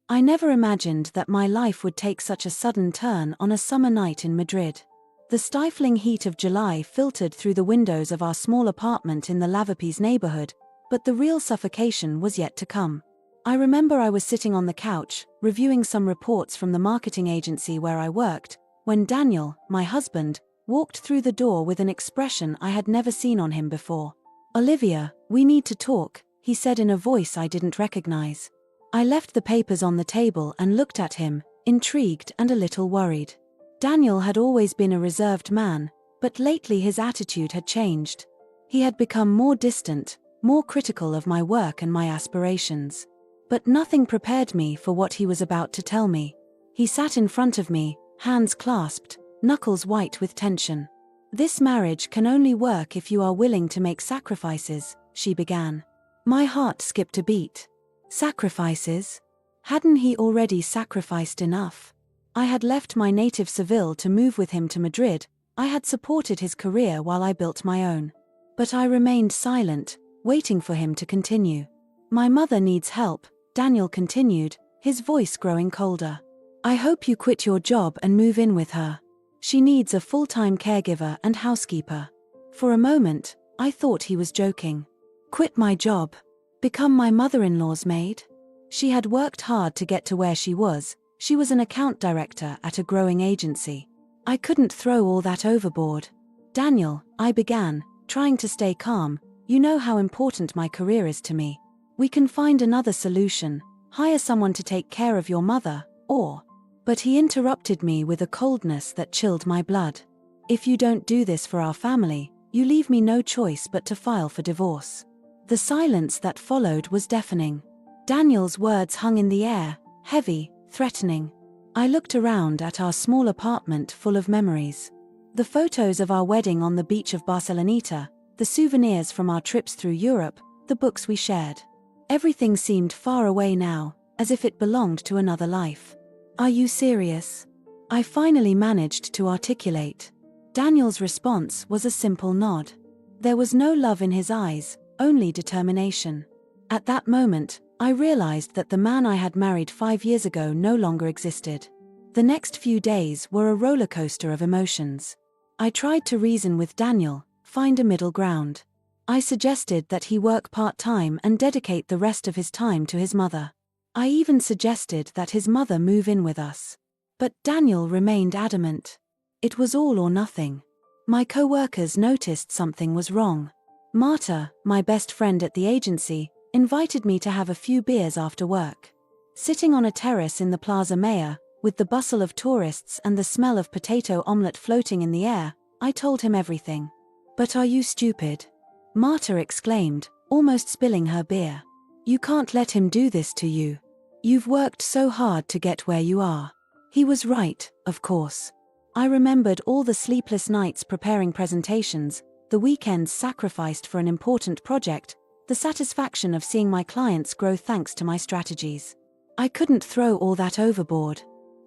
I never imagined that my life would take such a sudden turn on a summer night in Madrid. The stifling heat of July filtered through the windows of our small apartment in the Lavapiés neighborhood, but the real suffocation was yet to come. I remember I was sitting on the couch, reviewing some reports from the marketing agency where I worked, when Daniel, my husband, walked through the door with an expression I had never seen on him before. "Olivia, we need to talk," he said in a voice I didn't recognize. I left the papers on the table and looked at him, intrigued and a little worried. Daniel had always been a reserved man, but lately his attitude had changed. He had become more distant, more critical of my work and my aspirations. But nothing prepared me for what he was about to tell me. He sat in front of me, hands clasped, knuckles white with tension. "This marriage can only work if you are willing to make sacrifices," she began. My heart skipped a beat. Sacrifices? Hadn't he already sacrificed enough? I had left my native Seville to move with him to Madrid. I had supported his career while I built my own. But I remained silent, waiting for him to continue. "My mother needs help," Daniel continued, his voice growing colder. "I hope you quit your job and move in with her. She needs a full-time caregiver and housekeeper." For a moment, I thought he was joking. Quit my job? Become my mother-in-law's maid? She had worked hard to get to where she was. She was an account director at a growing agency. I couldn't throw all that overboard. "Daniel," I began, trying to stay calm, "you know how important my career is to me. We can find another solution, hire someone to take care of your mother, or..." But he interrupted me with a coldness that chilled my blood. "If you don't do this for our family, you leave me no choice but to file for divorce." The silence that followed was deafening. Daniel's words hung in the air, heavy, threatening. I looked around at our small apartment full of memories. The photos of our wedding on the beach of Barceloneta, the souvenirs from our trips through Europe, the books we shared. Everything seemed far away now, as if it belonged to another life. "Are you serious?" I finally managed to articulate. Daniel's response was a simple nod. There was no love in his eyes, only determination. At that moment, I realized that the man I had married 5 years ago no longer existed. The next few days were a roller coaster of emotions. I tried to reason with Daniel, find a middle ground. I suggested that he work part-time and dedicate the rest of his time to his mother. I even suggested that his mother move in with us. But Daniel remained adamant. It was all or nothing. My co-workers noticed something was wrong. Marta, my best friend at the agency, invited me to have a few beers after work. Sitting on a terrace in the Plaza Mayor, with the bustle of tourists and the smell of potato omelette floating in the air, I told him everything. "But are you stupid?" Marta exclaimed, almost spilling her beer. "You can't let him do this to you. You've worked so hard to get where you are." He was right, of course. I remembered all the sleepless nights preparing presentations, the weekends sacrificed for an important project, the satisfaction of seeing my clients grow thanks to my strategies. I couldn't throw all that overboard.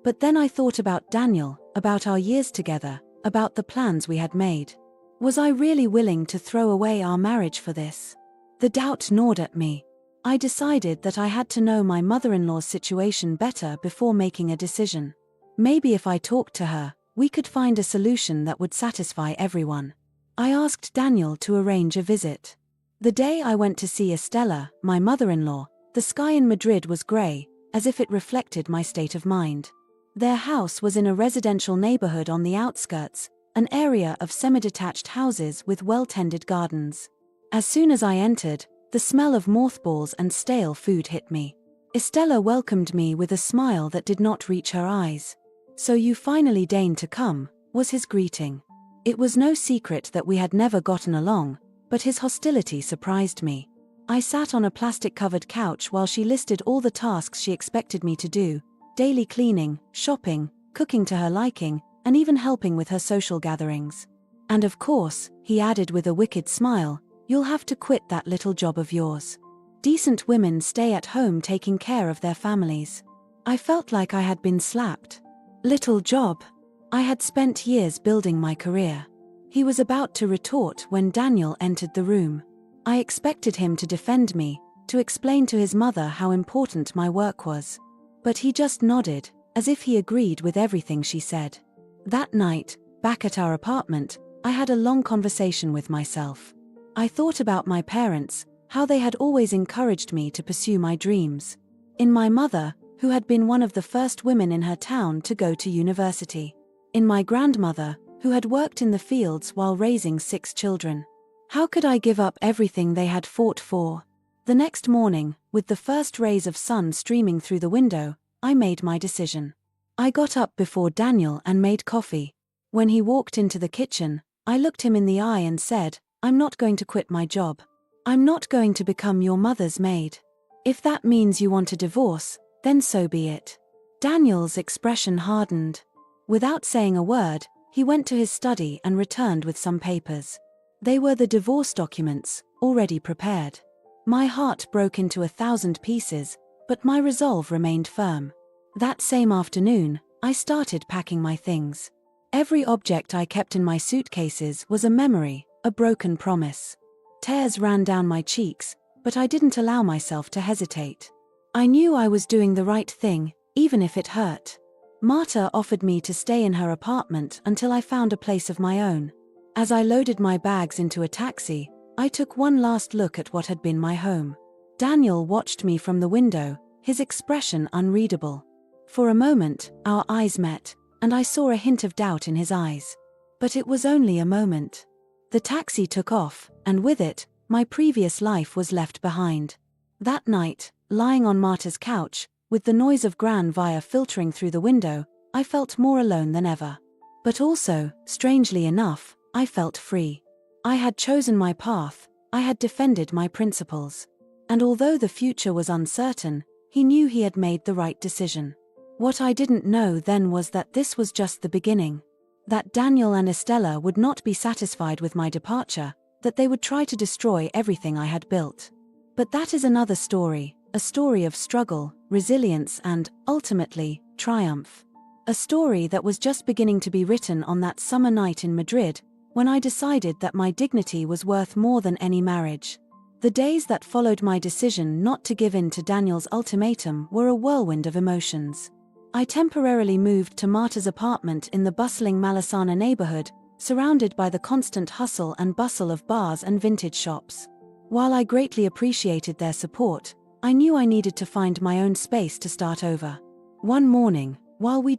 But then I thought about Daniel, about our years together, about the plans we had made. Was I really willing to throw away our marriage for this? The doubt gnawed at me. I decided that I had to know my mother-in-law's situation better before making a decision. Maybe if I talked to her, we could find a solution that would satisfy everyone. I asked Daniel to arrange a visit. The day I went to see Estella, my mother-in-law, the sky in Madrid was grey, as if it reflected my state of mind. Their house was in a residential neighborhood on the outskirts, an area of semi-detached houses with well-tended gardens. As soon as I entered, the smell of mothballs and stale food hit me. Estella welcomed me with a smile that did not reach her eyes. "So you finally deigned to come," was his greeting. It was no secret that we had never gotten along, but his hostility surprised me. I sat on a plastic-covered couch while she listed all the tasks she expected me to do: daily cleaning, shopping, cooking to her liking, and even helping with her social gatherings. "And of course," he added with a wicked smile, "you'll have to quit that little job of yours. Decent women stay at home taking care of their families." I felt like I had been slapped. Little job. I had spent years building my career. He was about to retort when Daniel entered the room. I expected him to defend me, to explain to his mother how important my work was. But he just nodded, as if he agreed with everything she said. That night, back at our apartment, I had a long conversation with myself. I thought about my parents, how they had always encouraged me to pursue my dreams. In my mother, who had been one of the first women in her town to go to university. In my grandmother, who had worked in the fields while raising 6 children. How could I give up everything they had fought for? The next morning, with the first rays of sun streaming through the window, I made my decision. I got up before Daniel and made coffee. When he walked into the kitchen, I looked him in the eye and said, "I'm not going to quit my job. I'm not going to become your mother's maid. If that means you want a divorce, then so be it." Daniel's expression hardened. Without saying a word, he went to his study and returned with some papers. They were the divorce documents, already prepared. My heart broke into 1,000 pieces, but my resolve remained firm. That same afternoon, I started packing my things. Every object I kept in my suitcases was a memory, a broken promise. Tears ran down my cheeks, but I didn't allow myself to hesitate. I knew I was doing the right thing, even if it hurt. Marta offered me to stay in her apartment until I found a place of my own. As I loaded my bags into a taxi, I took one last look at what had been my home. Daniel watched me from the window, his expression unreadable. For a moment, our eyes met, and I saw a hint of doubt in his eyes. But it was only a moment. The taxi took off, and with it, my previous life was left behind. That night, lying on Marta's couch, with the noise of Gran Via filtering through the window, I felt more alone than ever. But also, strangely enough, I felt free. I had chosen my path, I had defended my principles. And although the future was uncertain, he knew he had made the right decision. What I didn't know then was that this was just the beginning. That Daniel and Estella would not be satisfied with my departure, that they would try to destroy everything I had built. But that is another story, a story of struggle, resilience and, ultimately, triumph. A story that was just beginning to be written on that summer night in Madrid, when I decided that my dignity was worth more than any marriage. The days that followed my decision not to give in to Daniel's ultimatum were a whirlwind of emotions. I temporarily moved to Marta's apartment in the bustling Malasana neighborhood, surrounded by the constant hustle and bustle of bars and vintage shops. While I greatly appreciated their support, I knew I needed to find my own space to start over. One morning, while we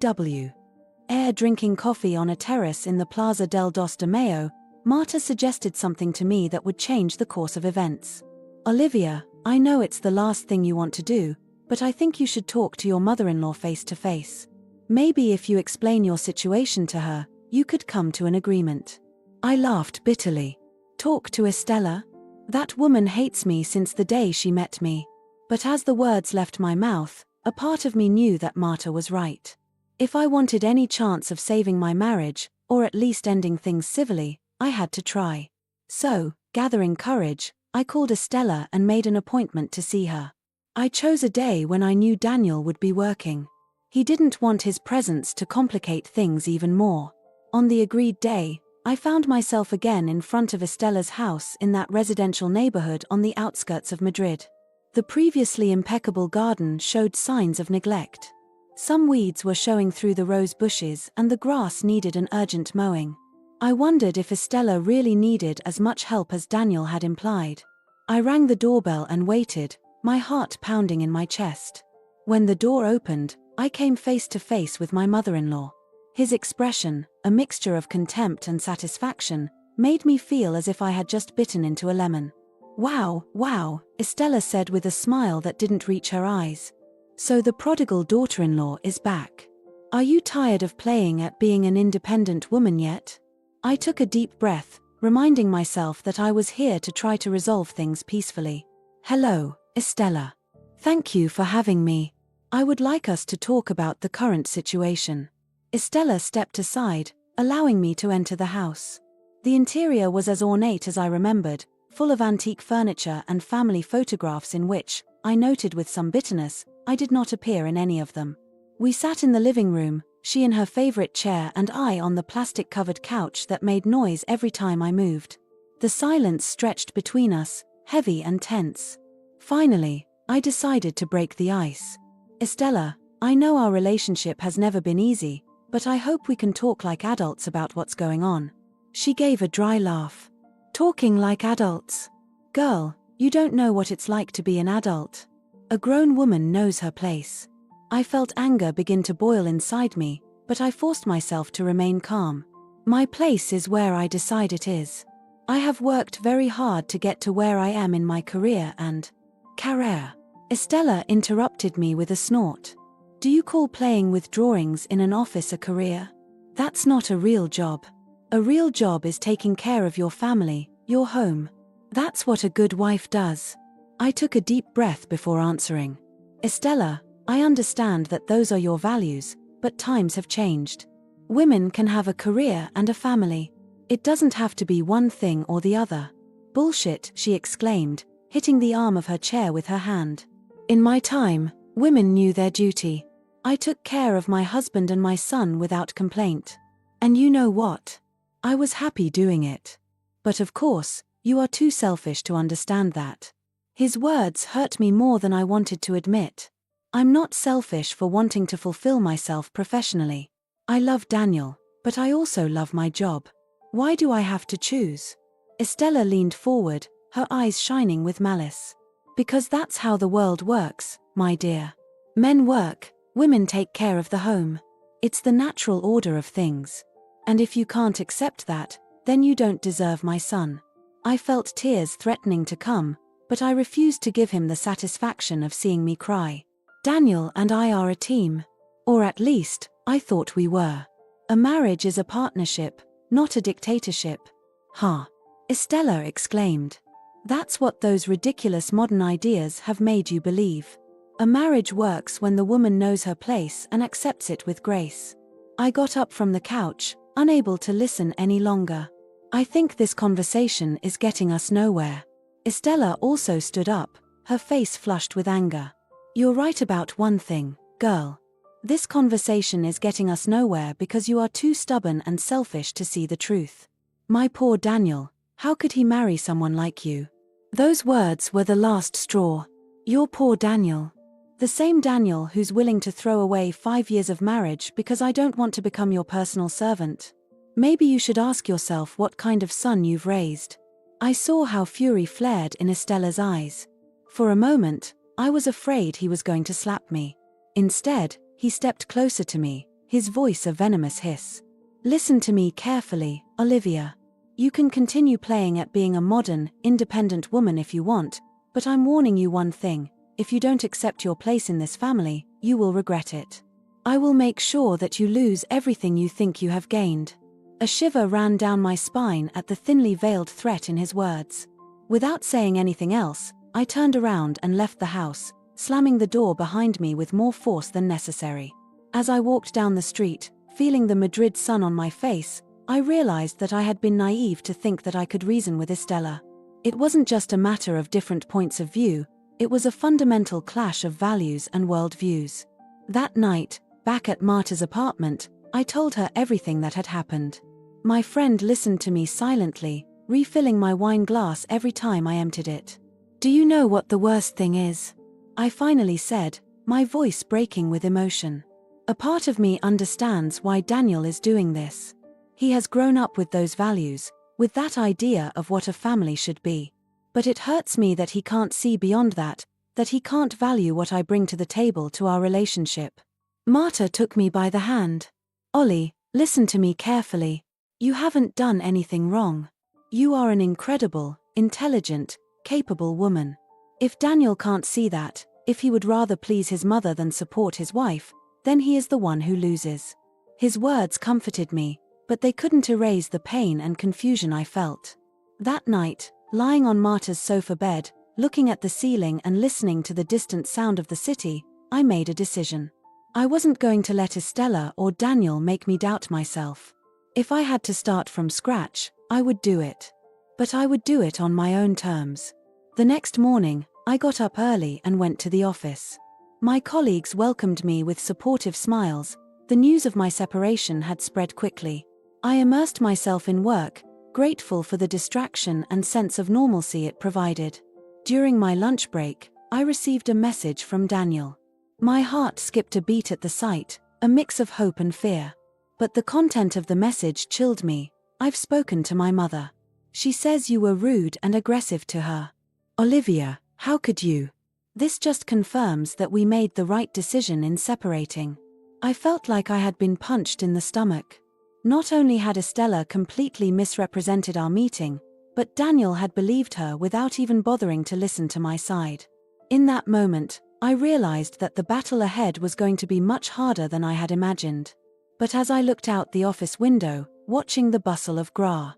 drinking coffee on a terrace in the Plaza del Dos de Mayo, Marta suggested something to me that would change the course of events. "Olivia, I know it's the last thing you want to do, but I think you should talk to your mother-in-law face to face. Maybe if you explain your situation to her, you could come to an agreement." I laughed bitterly. "Talk to Estella? That woman hates me since the day she met me." But as the words left my mouth, a part of me knew that Marta was right. If I wanted any chance of saving my marriage, or at least ending things civilly, I had to try. So, gathering courage, I called Estella and made an appointment to see her. I chose a day when I knew Daniel would be working. He didn't want his presence to complicate things even more. On the agreed day, I found myself again in front of Estella's house in that residential neighborhood on the outskirts of Madrid. The previously impeccable garden showed signs of neglect. Some weeds were showing through the rose bushes and the grass needed an urgent mowing. I wondered if Estella really needed as much help as Daniel had implied. I rang the doorbell and waited, my heart pounding in my chest. When the door opened, I came face to face with my mother-in-law. His expression, a mixture of contempt and satisfaction, made me feel as if I had just bitten into a lemon. Wow, Estella said with a smile that didn't reach her eyes. "So the prodigal daughter-in-law is back. Are you tired of playing at being an independent woman yet?" I took a deep breath, reminding myself that I was here to try to resolve things peacefully. "Hello, Estella. Thank you for having me. I would like us to talk about the current situation." Estella stepped aside, allowing me to enter the house. The interior was as ornate as I remembered, full of antique furniture and family photographs in which, I noted with some bitterness, I did not appear in any of them. We sat in the living room, she in her favorite chair and I on the plastic-covered couch that made noise every time I moved. The silence stretched between us, heavy and tense. Finally, I decided to break the ice. "Estella, I know our relationship has never been easy, but I hope we can talk like adults about what's going on." She gave a dry laugh. "Talking like adults? Girl, you don't know what it's like to be an adult. A grown woman knows her place." I felt anger begin to boil inside me, but I forced myself to remain calm. "My place is where I decide it is. I have worked very hard to get to where I am in my career and—" "Career?" Estella interrupted me with a snort. "Do you call playing with drawings in an office a career? That's not a real job. A real job is taking care of your family, your home. That's what a good wife does." I took a deep breath before answering. "Estella, I understand that those are your values, but times have changed. Women can have a career and a family. It doesn't have to be one thing or the other." "Bullshit," she exclaimed, hitting the arm of her chair with her hand. "In my time, women knew their duty. I took care of my husband and my son without complaint. And you know what? I was happy doing it. But of course, you are too selfish to understand that." His words hurt me more than I wanted to admit. I'm not selfish for wanting to fulfill myself professionally. I love Daniel, but I also love my job. Why do I have to choose? Estella leaned forward, her eyes shining with malice. "Because that's how the world works, my dear. Men work, women take care of the home. It's the natural order of things. And if you can't accept that, then you don't deserve my son." I felt tears threatening to come, but I refused to give him the satisfaction of seeing me cry. "Daniel and I are a team. Or at least, I thought we were. A marriage is a partnership, not a dictatorship." "Huh?" Estella exclaimed. "That's what those ridiculous modern ideas have made you believe. A marriage works when the woman knows her place and accepts it with grace." I got up from the couch, unable to listen any longer. "I think this conversation is getting us nowhere." Estella also stood up, her face flushed with anger. "You're right about one thing, girl. This conversation is getting us nowhere because you are too stubborn and selfish to see the truth. My poor Daniel, how could he marry someone like you?" Those words were the last straw. Your poor Daniel. The same Daniel who's willing to throw away 5 years of marriage because I don't want to become your personal servant. Maybe you should ask yourself what kind of son you've raised. I saw how fury flared in Estella's eyes. For a moment, I was afraid he was going to slap me. Instead, he stepped closer to me, his voice a venomous hiss. "Listen to me carefully, Olivia. You can continue playing at being a modern, independent woman if you want, but I'm warning you one thing. If you don't accept your place in this family, you will regret it. I will make sure that you lose everything you think you have gained." A shiver ran down my spine at the thinly veiled threat in his words. Without saying anything else, I turned around and left the house, slamming the door behind me with more force than necessary. As I walked down the street, feeling the Madrid sun on my face, I realized that I had been naive to think that I could reason with Estella. It wasn't just a matter of different points of view, it was a fundamental clash of values and worldviews. That night, back at Marta's apartment, I told her everything that had happened. My friend listened to me silently, refilling my wine glass every time I emptied it. "Do you know what the worst thing is?" I finally said, my voice breaking with emotion. "A part of me understands why Daniel is doing this. He has grown up with those values, with that idea of what a family should be. But it hurts me that he can't see beyond that he can't value what I bring to the table to our relationship." Marta took me by the hand. "Ollie, listen to me carefully. You haven't done anything wrong. You are an incredible, intelligent, capable woman. If Daniel can't see that, if he would rather please his mother than support his wife, then he is the one who loses." His words comforted me, but they couldn't erase the pain and confusion I felt. That night, lying on Marta's sofa bed, looking at the ceiling and listening to the distant sound of the city, I made a decision. I wasn't going to let Estella or Daniel make me doubt myself. If I had to start from scratch, I would do it. But I would do it on my own terms. The next morning, I got up early and went to the office. My colleagues welcomed me with supportive smiles. The news of my separation had spread quickly. I immersed myself in work, grateful for the distraction and sense of normalcy it provided. During my lunch break, I received a message from Daniel. My heart skipped a beat at the sight, a mix of hope and fear. But the content of the message chilled me. I've spoken to my mother. She says you were rude and aggressive to her. Olivia, how could you? This just confirms that we made the right decision in separating. I felt like I had been punched in the stomach. Not only had Estella completely misrepresented our meeting, but Daniel had believed her without even bothering to listen to my side. In that moment, I realized that the battle ahead was going to be much harder than I had imagined. But as I looked out the office window, watching the bustle of Gra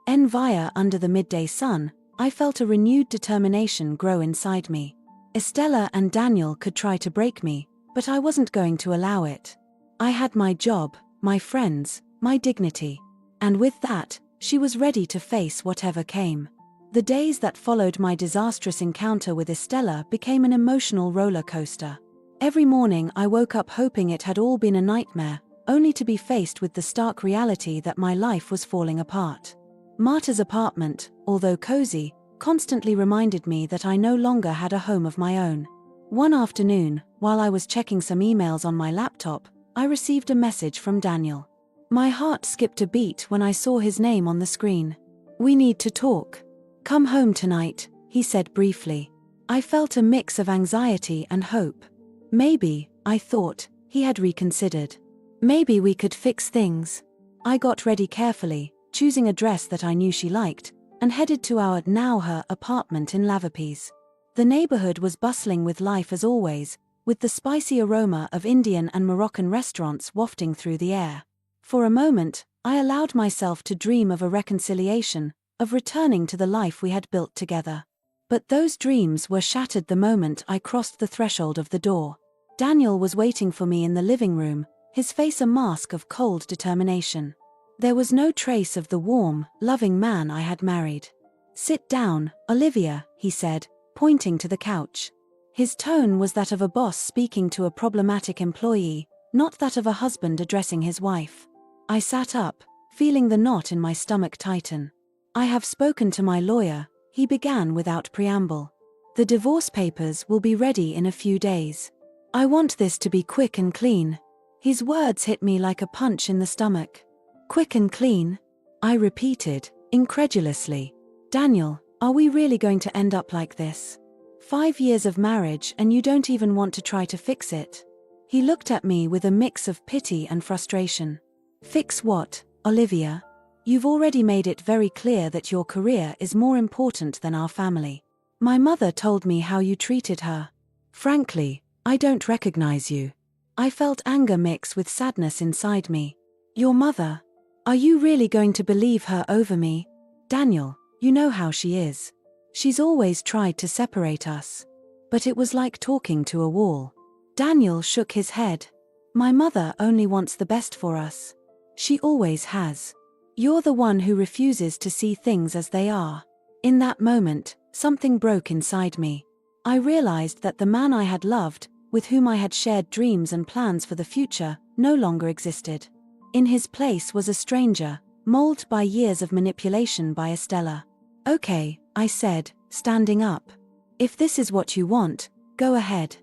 en Via under the midday sun, I felt a renewed determination grow inside me. Estella and Daniel could try to break me, but I wasn't going to allow it. I had my job, my friends, my dignity. And with that, she was ready to face whatever came. The days that followed my disastrous encounter with Estella became an emotional roller coaster. Every morning I woke up hoping it had all been a nightmare, only to be faced with the stark reality that my life was falling apart. Marta's apartment, although cozy, constantly reminded me that I no longer had a home of my own. One afternoon, while I was checking some emails on my laptop, I received a message from Daniel. My heart skipped a beat when I saw his name on the screen. "We need to talk. Come home tonight," he said briefly. I felt a mix of anxiety and hope. Maybe, I thought, he had reconsidered. Maybe we could fix things. I got ready carefully, choosing a dress that I knew she liked, and headed to our her apartment in Lavapiés. The neighborhood was bustling with life as always, with the spicy aroma of Indian and Moroccan restaurants wafting through the air. For a moment, I allowed myself to dream of a reconciliation, of returning to the life we had built together. But those dreams were shattered the moment I crossed the threshold of the door. Daniel was waiting for me in the living room, his face a mask of cold determination. There was no trace of the warm, loving man I had married. "Sit down, Olivia," he said, pointing to the couch. His tone was that of a boss speaking to a problematic employee, not that of a husband addressing his wife. I sat up, feeling the knot in my stomach tighten. "I have spoken to my lawyer," he began without preamble. "The divorce papers will be ready in a few days. I want this to be quick and clean." His words hit me like a punch in the stomach. "Quick and clean?" I repeated, incredulously. "Daniel, are we really going to end up like this? 5 years of marriage and you don't even want to try to fix it?" He looked at me with a mix of pity and frustration. "Fix what, Olivia? You've already made it very clear that your career is more important than our family. My mother told me how you treated her. Frankly, I don't recognize you." I felt anger mix with sadness inside me. "Your mother? Are you really going to believe her over me? Daniel, you know how she is. She's always tried to separate us." But it was like talking to a wall. Daniel shook his head. "My mother only wants the best for us. She always has. You're the one who refuses to see things as they are." In that moment, something broke inside me. I realized that the man I had loved, with whom I had shared dreams and plans for the future, no longer existed. In his place was a stranger, molded by years of manipulation by Estella. "Okay," I said, standing up. "If this is what you want, go ahead.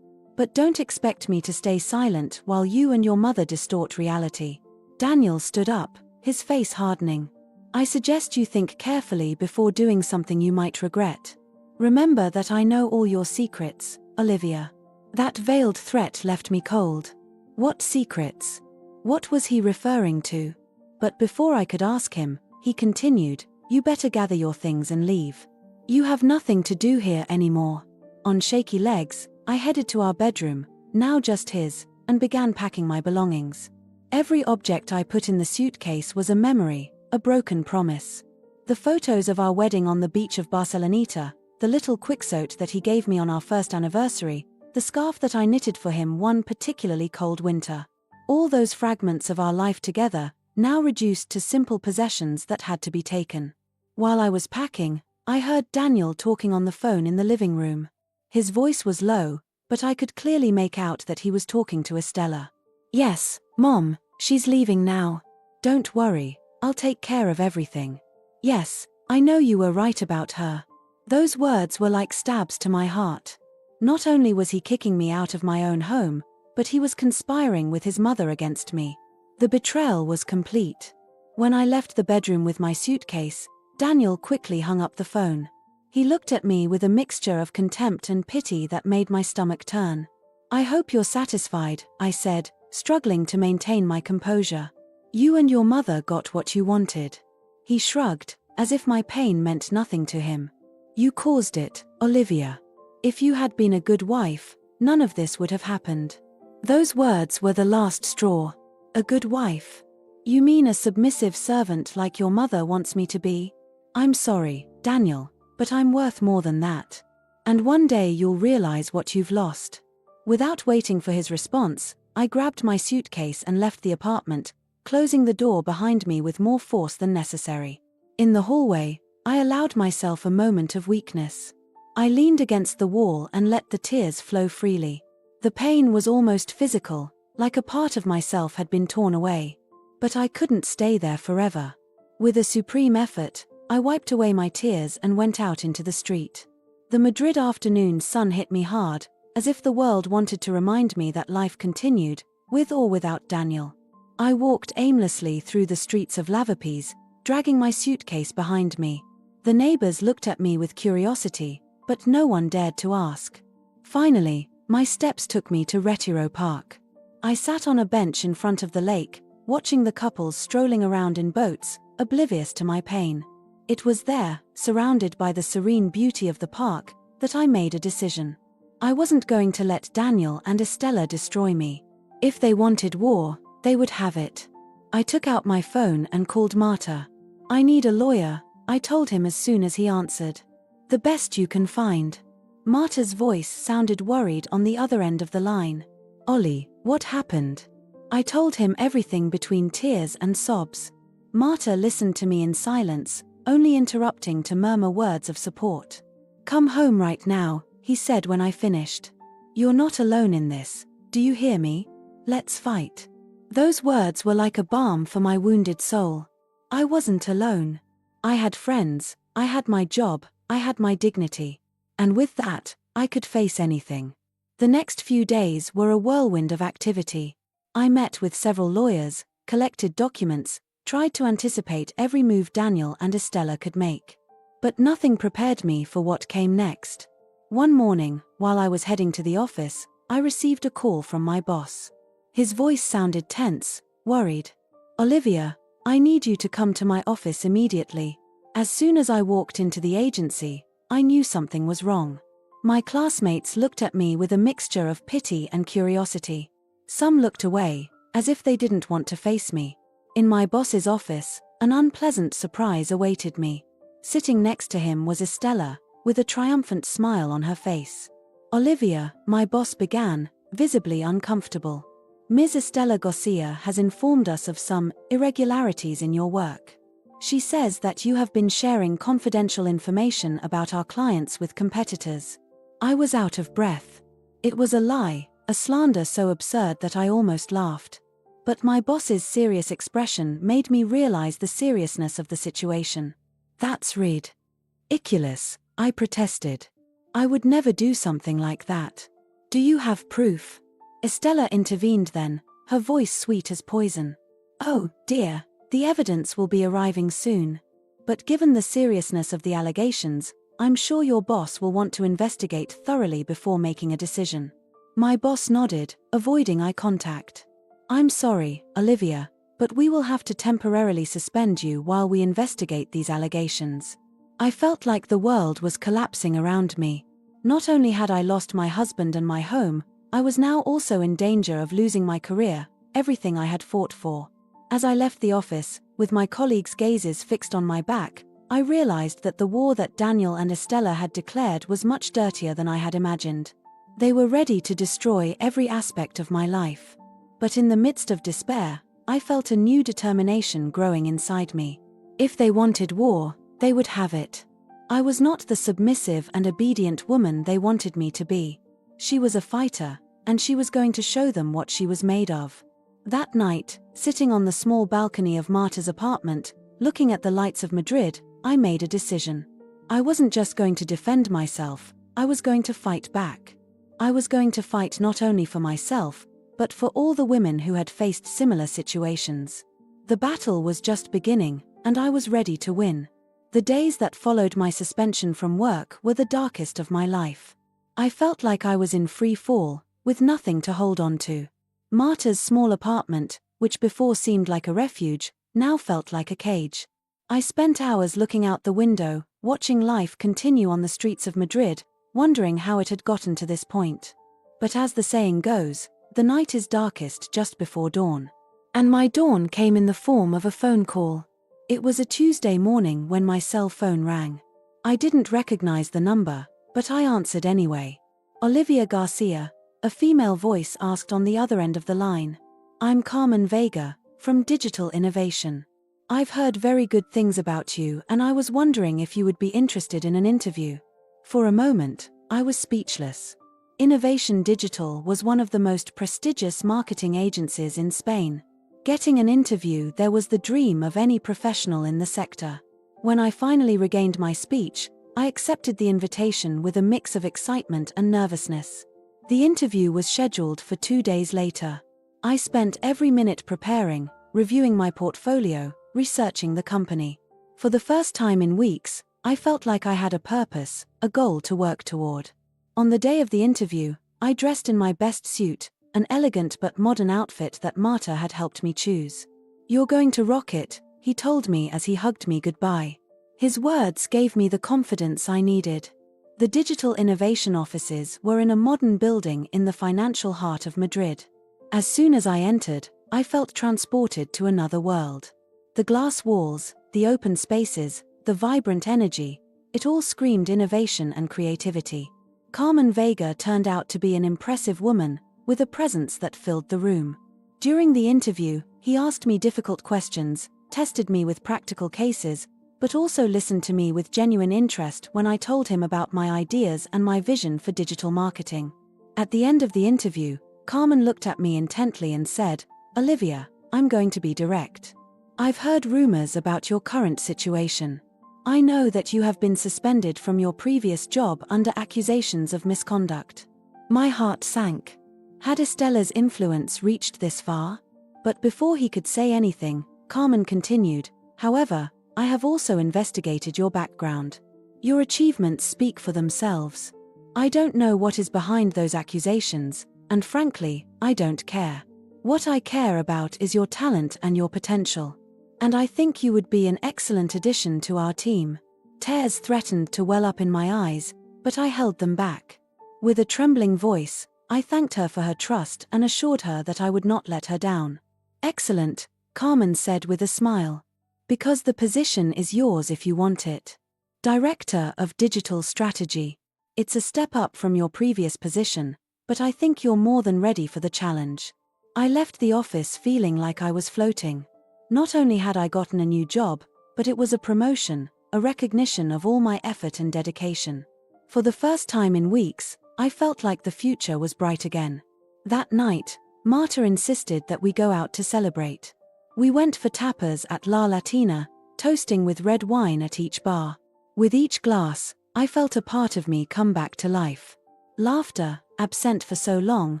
But don't expect me to stay silent while you and your mother distort reality." Daniel stood up, his face hardening. "I suggest you think carefully before doing something you might regret. Remember that I know all your secrets, Olivia." That veiled threat left me cold. What secrets? What was he referring to? But before I could ask him, he continued, "You better gather your things and leave. You have nothing to do here anymore." On shaky legs, I headed to our bedroom, now just his, and began packing my belongings. Every object I put in the suitcase was a memory, a broken promise. The photos of our wedding on the beach of Barceloneta, the little quixote that he gave me on our first anniversary, the scarf that I knitted for him one particularly cold winter. All those fragments of our life together, now reduced to simple possessions that had to be taken. While I was packing, I heard Daniel talking on the phone in the living room. His voice was low, but I could clearly make out that he was talking to Estella. "Yes, Mom, she's leaving now. Don't worry, I'll take care of everything. Yes, I know you were right about her." Those words were like stabs to my heart. Not only was he kicking me out of my own home, but he was conspiring with his mother against me. The betrayal was complete. When I left the bedroom with my suitcase, Daniel quickly hung up the phone. He looked at me with a mixture of contempt and pity that made my stomach turn. "I hope you're satisfied," I said, struggling to maintain my composure. "You and your mother got what you wanted." He shrugged, as if my pain meant nothing to him. "You caused it, Olivia. If you had been a good wife, none of this would have happened." Those words were the last straw. A good wife? You mean a submissive servant like your mother wants me to be? I'm sorry, Daniel, but I'm worth more than that. And one day you'll realize what you've lost. Without waiting for his response, I grabbed my suitcase and left the apartment, closing the door behind me with more force than necessary. In the hallway, I allowed myself a moment of weakness. I leaned against the wall and let the tears flow freely. The pain was almost physical, like a part of myself had been torn away. But I couldn't stay there forever. With a supreme effort, I wiped away my tears and went out into the street. The Madrid afternoon sun hit me hard, as if the world wanted to remind me that life continued, with or without Daniel. I walked aimlessly through the streets of Lavapiés, dragging my suitcase behind me. The neighbors looked at me with curiosity, but no one dared to ask. Finally, my steps took me to Retiro Park. I sat on a bench in front of the lake, watching the couples strolling around in boats, oblivious to my pain. It was there, surrounded by the serene beauty of the park, that I made a decision. I wasn't going to let Daniel and Estella destroy me. If they wanted war, they would have it. I took out my phone and called Marta. "I need a lawyer," I told him as soon as he answered. "The best you can find." Marta's voice sounded worried on the other end of the line. "Ollie, what happened?" I told him everything between tears and sobs. Marta listened to me in silence, only interrupting to murmur words of support. "Come home right now," he said when I finished. "You're not alone in this, do you hear me? Let's fight." Those words were like a balm for my wounded soul. I wasn't alone. I had friends, I had my job, I had my dignity. And with that, I could face anything. The next few days were a whirlwind of activity. I met with several lawyers, collected documents, tried to anticipate every move Daniel and Estella could make. But nothing prepared me for what came next. One morning, while I was heading to the office, I received a call from my boss. His voice sounded tense, worried. "Olivia, I need you to come to my office immediately." As soon as I walked into the agency, I knew something was wrong. My classmates looked at me with a mixture of pity and curiosity. Some looked away, as if they didn't want to face me. In my boss's office, an unpleasant surprise awaited me. Sitting next to him was Estella, with a triumphant smile on her face. "Olivia," my boss began, visibly uncomfortable. "Ms. Estella Garcia has informed us of some irregularities in your work. She says that you have been sharing confidential information about our clients with competitors." I was out of breath. It was a lie, a slander so absurd that I almost laughed. But my boss's serious expression made me realize the seriousness of the situation. "That's ridiculous," I protested. "I would never do something like that. Do you have proof?" Estella intervened then, her voice sweet as poison. "Oh, dear, the evidence will be arriving soon. But given the seriousness of the allegations, I'm sure your boss will want to investigate thoroughly before making a decision." My boss nodded, avoiding eye contact. "I'm sorry, Olivia, but we will have to temporarily suspend you while we investigate these allegations." I felt like the world was collapsing around me. Not only had I lost my husband and my home, I was now also in danger of losing my career, everything I had fought for. As I left the office, with my colleagues' gazes fixed on my back, I realized that the war that Daniel and Estella had declared was much dirtier than I had imagined. They were ready to destroy every aspect of my life. But in the midst of despair, I felt a new determination growing inside me. If they wanted war, they would have it. I was not the submissive and obedient woman they wanted me to be. She was a fighter, and she was going to show them what she was made of. That night, sitting on the small balcony of Marta's apartment, looking at the lights of Madrid, I made a decision. I wasn't just going to defend myself, I was going to fight back. I was going to fight not only for myself, but for all the women who had faced similar situations. The battle was just beginning, and I was ready to win. The days that followed my suspension from work were the darkest of my life. I felt like I was in free fall, with nothing to hold on to. Marta's small apartment, which before seemed like a refuge, now felt like a cage. I spent hours looking out the window, watching life continue on the streets of Madrid, wondering how it had gotten to this point. But as the saying goes, the night is darkest just before dawn. And my dawn came in the form of a phone call. It was a Tuesday morning when my cell phone rang. I didn't recognize the number, but I answered anyway. Olivia Garcia, a female voice asked on the other end of the line. I'm Carmen Vega, from Digital Innovation. I've heard very good things about you and I was wondering if you would be interested in an interview. For a moment, I was speechless. Innovation Digital was one of the most prestigious marketing agencies in Spain. Getting an interview there was the dream of any professional in the sector. When I finally regained my speech, I accepted the invitation with a mix of excitement and nervousness. The interview was scheduled for 2 days later. I spent every minute preparing, reviewing my portfolio, researching the company. For the first time in weeks, I felt like I had a purpose, a goal to work toward. On the day of the interview, I dressed in my best suit, an elegant but modern outfit that Marta had helped me choose. You're going to rock it, he told me as he hugged me goodbye. His words gave me the confidence I needed. The Digital Innovation offices were in a modern building in the financial heart of Madrid. As soon as I entered, I felt transported to another world. The glass walls, the open spaces, the vibrant energy, it all screamed innovation and creativity. Carmen Vega turned out to be an impressive woman, with a presence that filled the room. During the interview, he asked me difficult questions, tested me with practical cases, but also listened to me with genuine interest when I told him about my ideas and my vision for digital marketing. At the end of the interview, Carmen looked at me intently and said, Olivia, I'm going to be direct. I've heard rumors about your current situation. I know that you have been suspended from your previous job under accusations of misconduct. My heart sank. Had Estella's influence reached this far? But before he could say anything, Carmen continued, however, I have also investigated your background. Your achievements speak for themselves. I don't know what is behind those accusations, and frankly, I don't care. What I care about is your talent and your potential. And I think you would be an excellent addition to our team. Tears threatened to well up in my eyes, but I held them back. With a trembling voice, I thanked her for her trust and assured her that I would not let her down. Excellent, Carmen said with a smile. Because the position is yours if you want it. Director of Digital Strategy. It's a step up from your previous position, but I think you're more than ready for the challenge. I left the office feeling like I was floating. Not only had I gotten a new job, but it was a promotion, a recognition of all my effort and dedication. For the first time in weeks, I felt like the future was bright again. That night, Marta insisted that we go out to celebrate. We went for tapas at La Latina, toasting with red wine at each bar. With each glass, I felt a part of me come back to life. Laughter, absent for so long,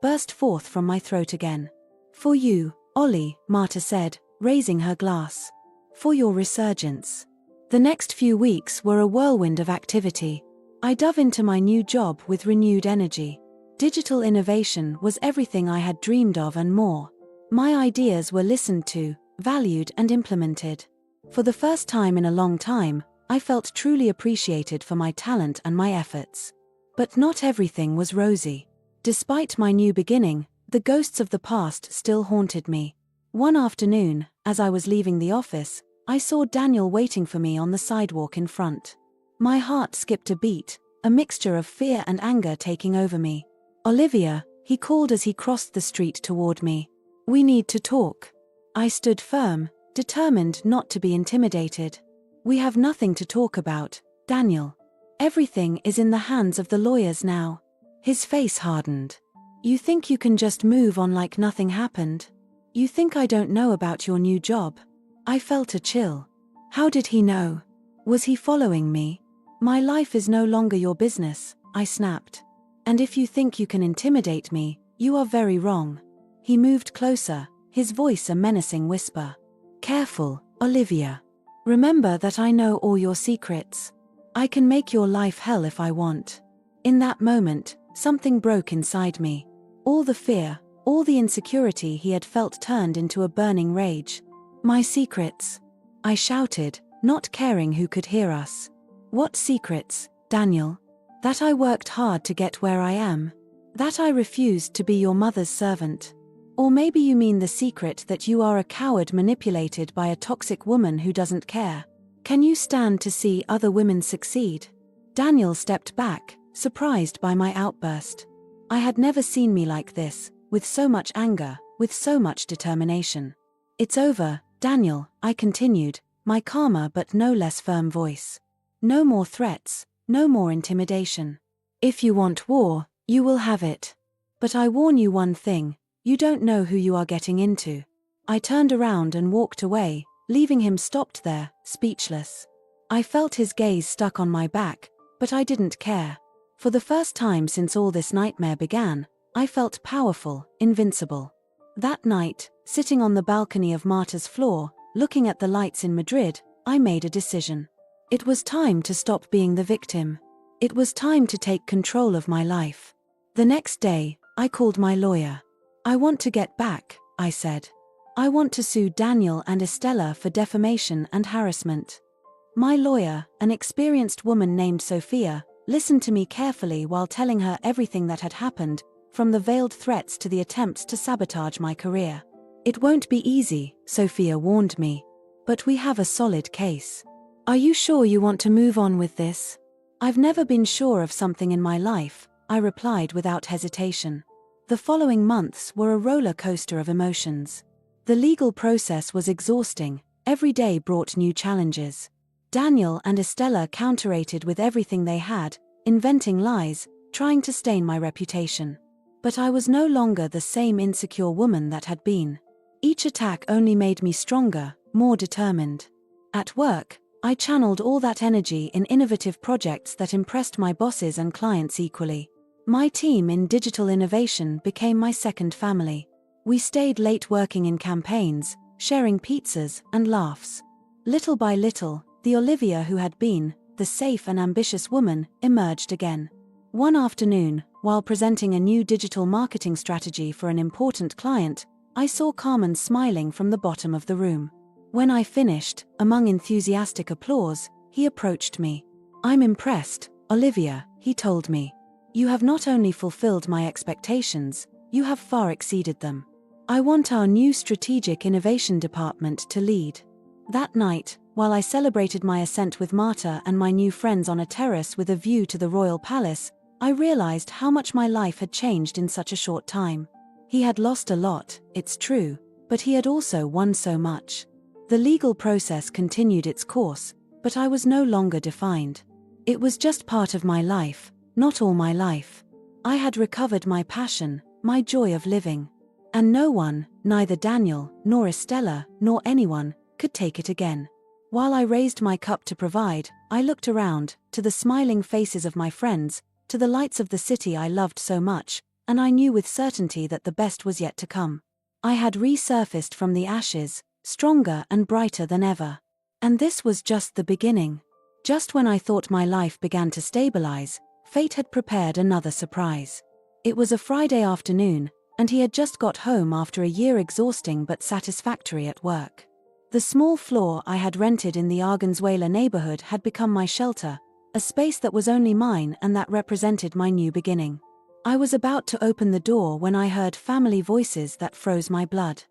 burst forth from my throat again. For you, Ollie, Marta said, raising her glass. For your resurgence. The next few weeks were a whirlwind of activity. I dove into my new job with renewed energy. Digital innovation was everything I had dreamed of and more. My ideas were listened to, valued and implemented. For the first time in a long time, I felt truly appreciated for my talent and my efforts. But not everything was rosy. Despite my new beginning, the ghosts of the past still haunted me. One afternoon, as I was leaving the office, I saw Daniel waiting for me on the sidewalk in front. My heart skipped a beat, a mixture of fear and anger taking over me. Olivia, he called as he crossed the street toward me. We need to talk. I stood firm, determined not to be intimidated. We have nothing to talk about, Daniel. Everything is in the hands of the lawyers now. His face hardened. You think you can just move on like nothing happened? You think I don't know about your new job? I felt a chill. How did he know? Was he following me? My life is no longer your business, I snapped. And if you think you can intimidate me, you are very wrong." He moved closer, his voice a menacing whisper. "Careful, Olivia. Remember that I know all your secrets. I can make your life hell if I want." In that moment, something broke inside me. All the fear, all the insecurity he had felt turned into a burning rage. "My secrets," I shouted, not caring who could hear us. "What secrets, Daniel?" "That I worked hard to get where I am. That I refused to be your mother's servant. Or maybe you mean the secret that you are a coward manipulated by a toxic woman who doesn't care. Can you stand to see other women succeed?" Daniel stepped back, surprised by my outburst. I had never seen me like this, with so much anger, with so much determination. "It's over, Daniel," I continued, my calmer but no less firm voice. "No more threats, no more intimidation. If you want war, you will have it. But I warn you one thing, you don't know who you are getting into." I turned around and walked away, leaving him stopped there, speechless. I felt his gaze stuck on my back, but I didn't care. For the first time since all this nightmare began, I felt powerful, invincible. That night, sitting on the balcony of Marta's floor, looking at the lights in Madrid, I made a decision. It was time to stop being the victim. It was time to take control of my life. The next day, I called my lawyer. "I want to get back," I said. "I want to sue Daniel and Estella for defamation and harassment." My lawyer, an experienced woman named Sophia, listened to me carefully while telling her everything that had happened, from the veiled threats to the attempts to sabotage my career. "It won't be easy," Sophia warned me. "But we have a solid case. Are you sure you want to move on with this?" "I've never been sure of something in my life," I replied without hesitation. The following months were a roller coaster of emotions. The legal process was exhausting, every day brought new challenges. Daniel and Estella counterated with everything they had, inventing lies, trying to stain my reputation. But I was no longer the same insecure woman that had been. Each attack only made me stronger, more determined. At work, I channeled all that energy in innovative projects that impressed my bosses and clients equally. My team in digital innovation became my second family. We stayed late working in campaigns, sharing pizzas and laughs. Little by little, the Olivia who had been, the safe and ambitious woman, emerged again. One afternoon, while presenting a new digital marketing strategy for an important client, I saw Carmen smiling from the bottom of the room. When I finished, among enthusiastic applause, he approached me. "I'm impressed, Olivia," he told me. "You have not only fulfilled my expectations, you have far exceeded them. I want our new strategic innovation department to lead." That night, while I celebrated my ascent with Marta and my new friends on a terrace with a view to the royal palace, I realized how much my life had changed in such a short time. He had lost a lot, it's true, but he had also won so much. The legal process continued its course, but I was no longer defined. It was just part of my life, not all my life. I had recovered my passion, my joy of living. And no one, neither Daniel, nor Estella, nor anyone, could take it again. While I raised my cup to provide, I looked around, to the smiling faces of my friends, to the lights of the city I loved so much, and I knew with certainty that the best was yet to come. I had resurfaced from the ashes, stronger and brighter than ever. And this was just the beginning. Just when I thought my life began to stabilize, fate had prepared another surprise. It was a Friday afternoon, and he had just got home after a year exhausting but satisfactory at work. The small floor I had rented in the Arganzuela neighborhood had become my shelter, a space that was only mine and that represented my new beginning. I was about to open the door when I heard family voices that froze my blood.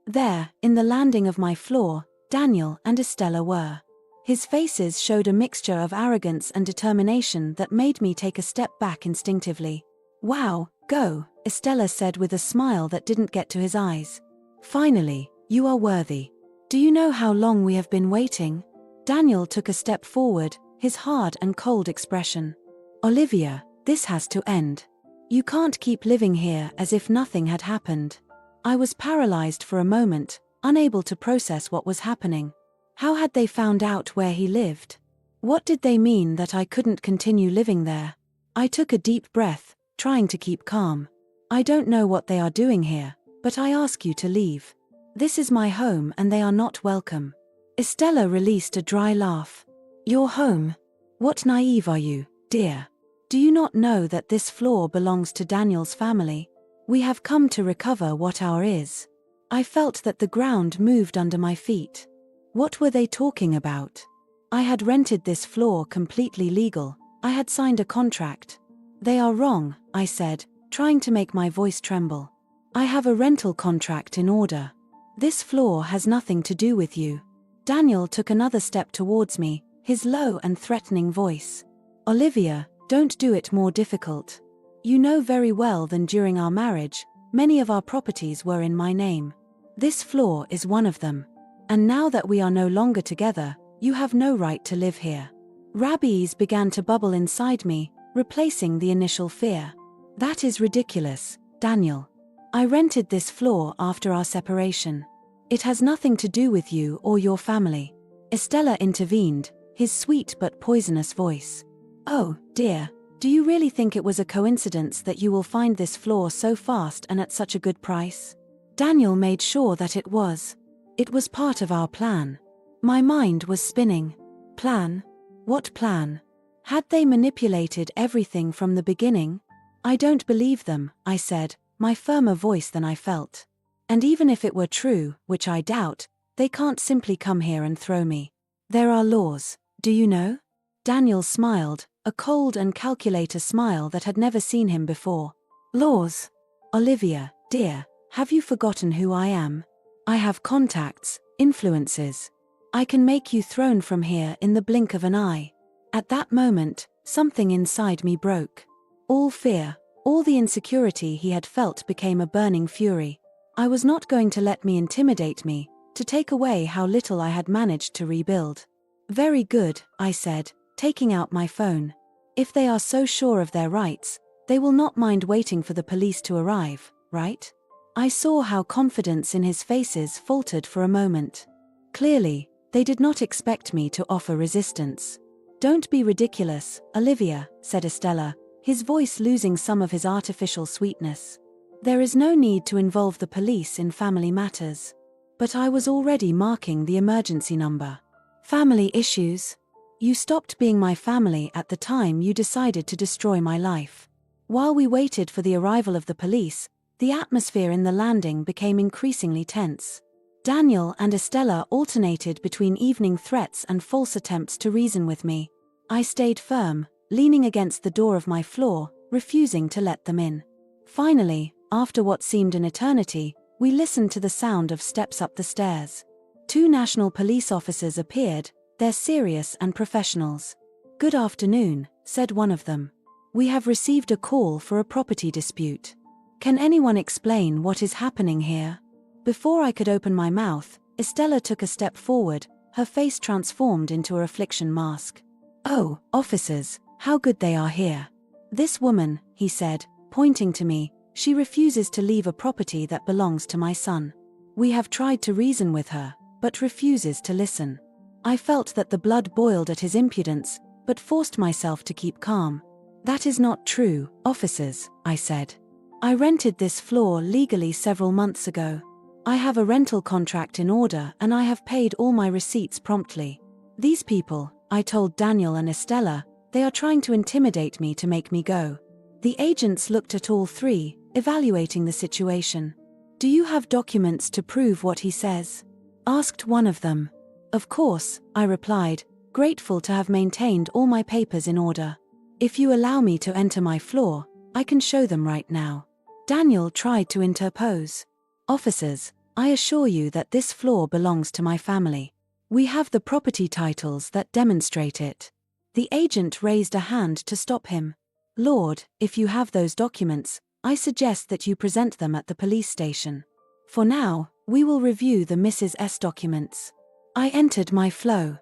There, in the landing of my floor, Daniel and Estella were. His faces showed a mixture of arrogance and determination that made me take a step back instinctively. "Wow, go," Estella said with a smile that didn't get to his eyes. "Finally, you are worthy. Do you know how long we have been waiting?" Daniel took a step forward, his hard and cold expression. "Olivia, this has to end. You can't keep living here as if nothing had happened." I was paralyzed for a moment, unable to process what was happening. How had they found out where he lived? What did they mean that I couldn't continue living there? I took a deep breath, trying to keep calm. "I don't know what they are doing here, but I ask you to leave. This is my home and they are not welcome." Estella released a dry laugh. "Your home? What naive are you, dear? Do you not know that this floor belongs to Daniel's family? We have come to recover what our is." I felt that the ground moved under my feet. What were they talking about? I had rented this floor completely legal. I had signed a contract. "They are wrong," I said, trying to make my voice tremble. "I have a rental contract in order. This floor has nothing to do with you." Daniel took another step towards me, his low and threatening voice. "Olivia, don't do it more difficult. You know very well that during our marriage, many of our properties were in my name. This floor is one of them. And now that we are no longer together, you have no right to live here." Rabies began to bubble inside me, replacing the initial fear. "That is ridiculous, Daniel. I rented this floor after our separation. It has nothing to do with you or your family." Estella intervened, his sweet but poisonous voice. "Oh, dear, do you really think it was a coincidence that you will find this floor so fast and at such a good price?" Daniel made sure that it was. "It was part of our plan." My mind was spinning. Plan? What plan? Had they manipulated everything from the beginning? "I don't believe them," I said, my firmer voice than I felt. "And even if it were true, which I doubt, they can't simply come here and throw me. There are laws, do you know?" Daniel smiled, a cold and calculator smile that had never seen him before. "Laws? Olivia, dear, have you forgotten who I am? I have contacts, influences. I can make you thrown from here in the blink of an eye." At that moment, something inside me broke. All fear, all the insecurity he had felt became a burning fury. I was not going to let me intimidate me, to take away how little I had managed to rebuild. "Very good," I said, taking out my phone. "If they are so sure of their rights, they will not mind waiting for the police to arrive, right?" I saw how confidence in his faces faltered for a moment. Clearly, they did not expect me to offer resistance. "Don't be ridiculous, Olivia," said Estella, his voice losing some of his artificial sweetness. "There is no need to involve the police in family matters." But I was already marking the emergency number. "Family issues? You stopped being my family at the time you decided to destroy my life." While we waited for the arrival of the police, the atmosphere in the landing became increasingly tense. Daniel and Estella alternated between evening threats and false attempts to reason with me. I stayed firm, leaning against the door of my floor, refusing to let them in. Finally, after what seemed an eternity, we listened to the sound of steps up the stairs. 2 national police officers appeared, they're serious and professionals. "Good afternoon," said one of them. "We have received a call for a property dispute. Can anyone explain what is happening here?" Before I could open my mouth, Estella took a step forward, her face transformed into a affliction mask. "Oh, officers, how good they are here. This woman," he said, pointing to me, "she refuses to leave a property that belongs to my son. We have tried to reason with her, but refuses to listen." I felt that the blood boiled at his impudence, but forced myself to keep calm. "That is not true, officers," I said. "I rented this floor legally several months ago. I have a rental contract in order and I have paid all my receipts promptly. These people," I told Daniel and Estella, "they are trying to intimidate me to make me go." The agents looked at all 3, evaluating the situation. "Do you have documents to prove what he says?" asked one of them. "Of course," I replied, grateful to have maintained all my papers in order. "If you allow me to enter my floor, I can show them right now." Daniel tried to interpose. "Officers, I assure you that this floor belongs to my family. We have the property titles that demonstrate it." The agent raised a hand to stop him. "Lord, if you have those documents, I suggest that you present them at the police station. For now, we will review the Mrs. S documents." I entered my flow.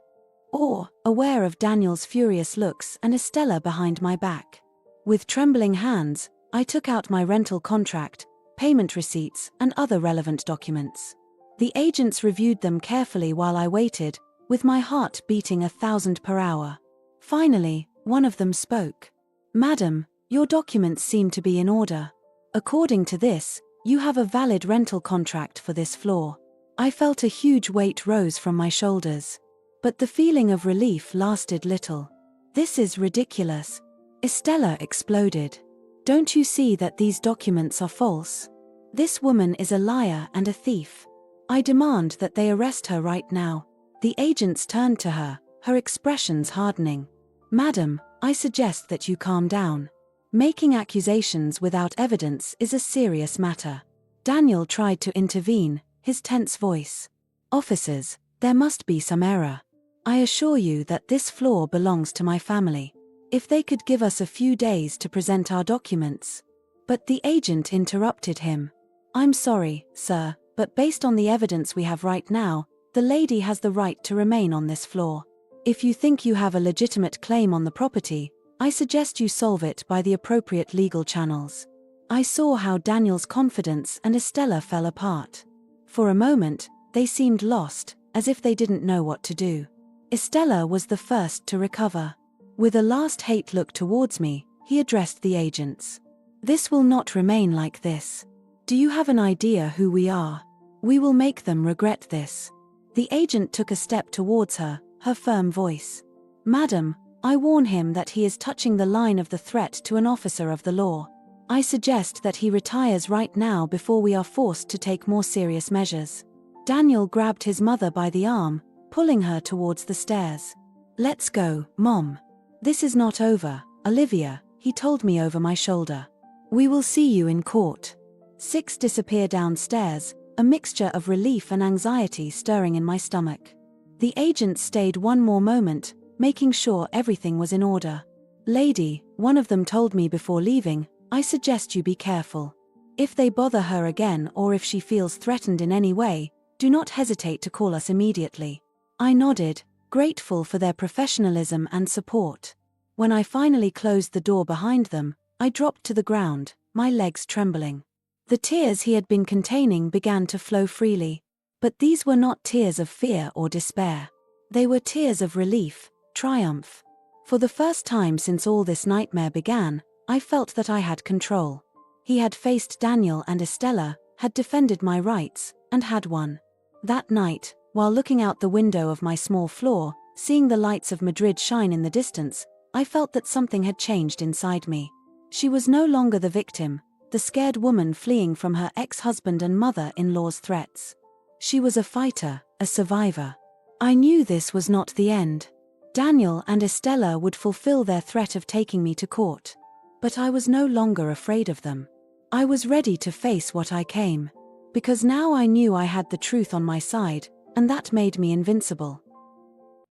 Aware of Daniel's furious looks and Estella behind my back. With trembling hands, I took out my rental contract, payment receipts, and other relevant documents. The agents reviewed them carefully while I waited, with my heart beating 1,000 per hour. Finally, one of them spoke. "Madam, Your documents seem to be in order. According to this, you have a valid rental contract for this floor. I felt a huge weight rose from my shoulders. But the feeling of relief lasted little. This is ridiculous. Estella exploded. Don't you see that these documents are false? This woman is a liar and a thief. I demand that they arrest her right now. The agents turned to her, her expressions hardening. Madam, I suggest that you calm down. Making accusations without evidence is a serious matter. Daniel tried to intervene, his tense voice. Officers, there must be some error. I assure you that this floor belongs to my family. If they could give us a few days to present our documents. But the agent interrupted him. I'm sorry, sir, but based on the evidence we have right now, the lady has the right to remain on this floor. If you think you have a legitimate claim on the property, I suggest you solve it by the appropriate legal channels. I saw how Daniel's confidence and Estella fell apart. For a moment, they seemed lost, as if they didn't know what to do. Estella was the first to recover. With a last hate look towards me, he addressed the agents. This will not remain like this. Do you have an idea who we are? We will make them regret this. The agent took a step towards her, her firm voice. Madam, I warn him that he is touching the line of the threat to an officer of the law. I suggest that he retires right now before we are forced to take more serious measures. Daniel grabbed his mother by the arm, pulling her towards the stairs. Let's go, Mom. This is not over, Olivia, he told me over my shoulder. We will see you in court. 6 disappear downstairs, a mixture of relief and anxiety stirring in my stomach. The agents stayed one more moment, making sure everything was in order. Lady, one of them told me before leaving, I suggest you be careful. If they bother her again or if she feels threatened in any way, do not hesitate to call us immediately. I nodded, grateful for their professionalism and support. When I finally closed the door behind them, I dropped to the ground, my legs trembling. The tears he had been containing began to flow freely. But these were not tears of fear or despair. They were tears of relief, triumph. For the first time since all this nightmare began, I felt that I had control. He had faced Daniel and Estella, had defended my rights, and had won. That night, while looking out the window of my small floor, seeing the lights of Madrid shine in the distance, I felt that something had changed inside me. She was no longer the victim, the scared woman fleeing from her ex-husband and mother-in-law's threats. She was a fighter, a survivor. I knew this was not the end. Daniel and Estella would fulfill their threat of taking me to court. But I was no longer afraid of them. I was ready to face what I came. Because now I knew I had the truth on my side, and that made me invincible.